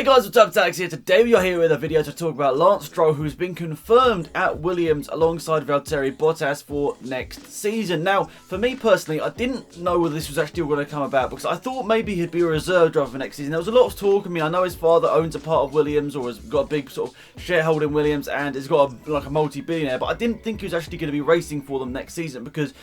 guys, what's up, Tax here. Today we are here with a video to talk about Lance Stroll, who's been confirmed at Williams alongside Valtteri Bottas for next season. Now, for me personally, I didn't know whether this was actually going to come about because I thought maybe he'd be a reserve driver for next season. There was a lot of talk. I mean, I know his father owns a part of Williams or has got a big sort of shareholding in Williams and has got a multi-billionaire, but I didn't think he was actually going to be racing for them next season because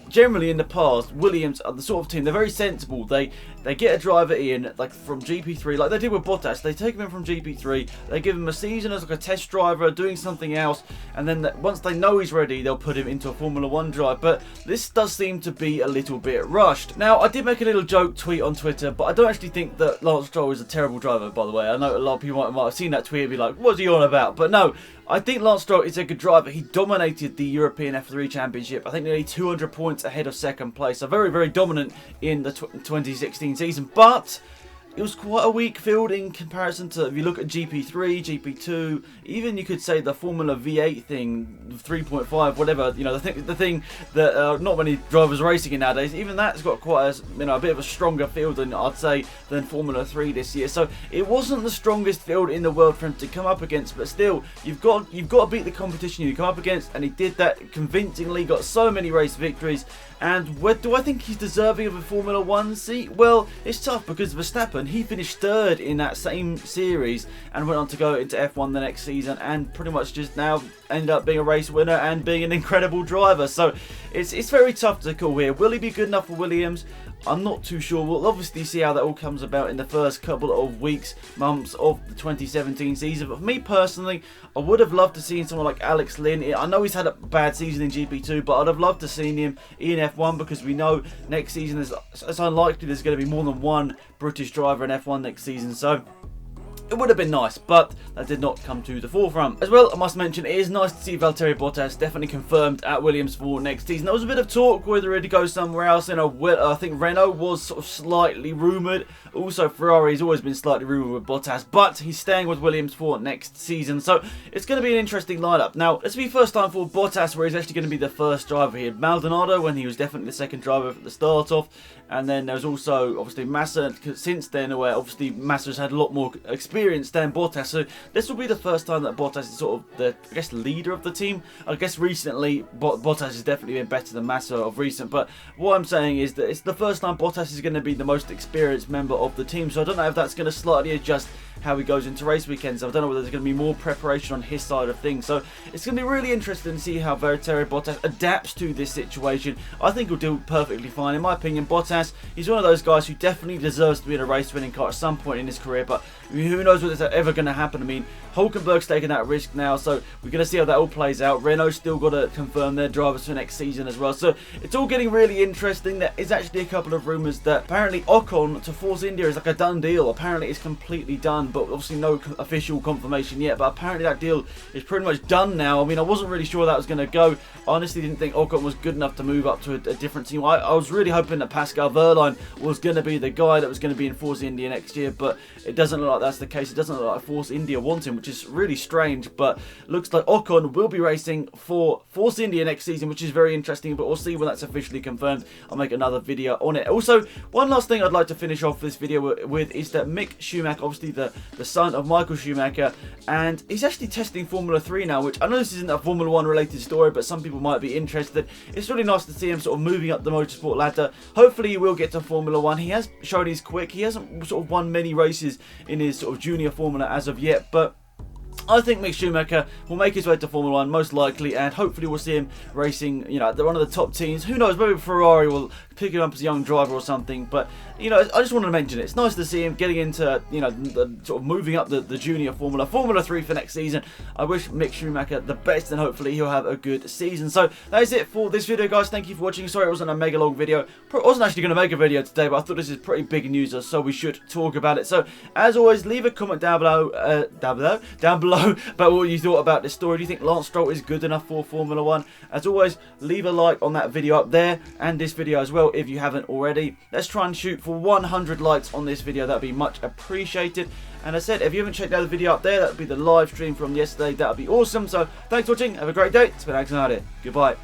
generally in the past, Williams are the sort of team, they're very sensible. They get a driver in like from GP3 like they did with Bottas. They take him in from GP3, they give him a season as like a test driver doing something else, and then once they know he's ready, they'll put him into a Formula 1 drive. But this does seem to be a little bit rushed. Now, I did make a little joke tweet on Twitter, but I don't actually think that Lance Stroll is a terrible driver, by the way. I know a lot of people might have seen that tweet and be like, what's he on about? But no, I think Lance Stroll is a good driver. He dominated the European F3 Championship. I think nearly 200 points ahead of second place. So very, very dominant in the 2016 season. But it was quite a weak field in comparison to, if you look at GP3, GP2, even you could say the Formula V8 thing, 3.5, whatever, you know, the thing that not many drivers are racing in nowadays, even that's got quite a bit of a stronger field than I'd say than Formula 3 this year. So it wasn't the strongest field in the world for him to come up against, but still, you've got to beat the competition you come up against, and he did that convincingly, got so many race victories. And do I think he's deserving of a Formula 1 seat? Well, it's tough because Verstappen, he finished third in that same series and went on to go into F1 the next season and pretty much just now ended up being a race winner and being an incredible driver. So it's very tough to call here. Will he be good enough for Williams? I'm not too sure. We'll obviously see how that all comes about in the first couple of weeks, months of the 2017 season. But for me personally, I would have loved to see someone like Alex Lynn. I know he's had a bad season in GP2, but I'd have loved to see him in F1 because we know next season it's unlikely there's going to be more than one British driver in F1 next season. So it would have been nice, but that did not come to the forefront. As well, I must mention, it is nice to see Valtteri Bottas definitely confirmed at Williams for next season. There was a bit of talk whether he'd go somewhere else. I think Renault was sort of slightly rumoured. Also, Ferrari's always been slightly rumoured with Bottas, but he's staying with Williams for next season. So it's going to be an interesting lineup. Now, this will be first time for Bottas where he's actually going to be the first driver. He had Maldonado when he was definitely the second driver at the start off. And then there's also, obviously, Massa since then, where obviously Massa's had a lot more experience than Bottas. So this will be the first time that Bottas is sort of the, I guess, leader of the team. I guess recently, Bottas has definitely been better than Massa of recent. But what I'm saying is that it's the first time Bottas is going to be the most experienced member of the team. So I don't know if that's going to slightly adjust how he goes into race weekends. I don't know whether there's going to be more preparation on his side of things. So it's going to be really interesting to see how Valtteri Bottas adapts to this situation. I think he'll do perfectly fine. In my opinion, Bottas, he's one of those guys who definitely deserves to be in a race-winning car at some point in his career, but who knows whether that's ever going to happen. I mean, Hulkenberg's taking that risk now, so we're going to see how that all plays out. Renault's still got to confirm their drivers for next season as well. So it's all getting really interesting. There is actually a couple of rumours that apparently Ocon to Force India is like a done deal. Apparently it's completely done, but obviously no official confirmation yet. But apparently that deal is pretty much done now. I mean, I wasn't really sure that was going to go. I honestly didn't think Ocon was good enough to move up to a different team. I was really hoping that Pascal Wehrlein was going to be the guy that was going to be in Force India next year, but it doesn't look like that's the case. It doesn't look like Force India wants him, which is really strange. But looks like Ocon will be racing for Force India next season, which is very interesting, but we'll see when that's officially confirmed. I'll make another video on it. Also, one last thing I'd like to finish off this video with is that Mick Schumacher, obviously the son of Michael Schumacher, and he's actually testing Formula 3 now, which I know this isn't a Formula 1 related story, but some people might be interested. It's really nice to see him sort of moving up the motorsport ladder. Hopefully he will get to Formula 1. He has shown he's quick. He hasn't sort of won many races in his sort of junior Formula as of yet, but I think Mick Schumacher will make his way to Formula 1 most likely, and hopefully we'll see him racing, you know, one of the top teams. Who knows, maybe Ferrari will pick him up as a young driver or something. But, you know, I just wanted to mention it. It's nice to see him getting into, you know, sort of moving up the junior Formula 3 for next season. I wish Mick Schumacher the best, and hopefully he'll have a good season. So that is it for this video, guys. Thank you for watching. Sorry it wasn't a mega long video. I wasn't actually going to make a video today, but I thought this is pretty big news, so we should talk about it. So as always, leave a comment down below about what you thought about this story. Do you think Lance Stroll is good enough for Formula 1? As always, leave a like on that video up there and this video as well if you haven't already. Let's try and shoot for 100 likes on this video. That would be much appreciated. And as I said, if you haven't checked out the video up there, that would be the live stream from yesterday. That would be awesome. So thanks for watching. Have a great day. It's been Alex. Goodbye.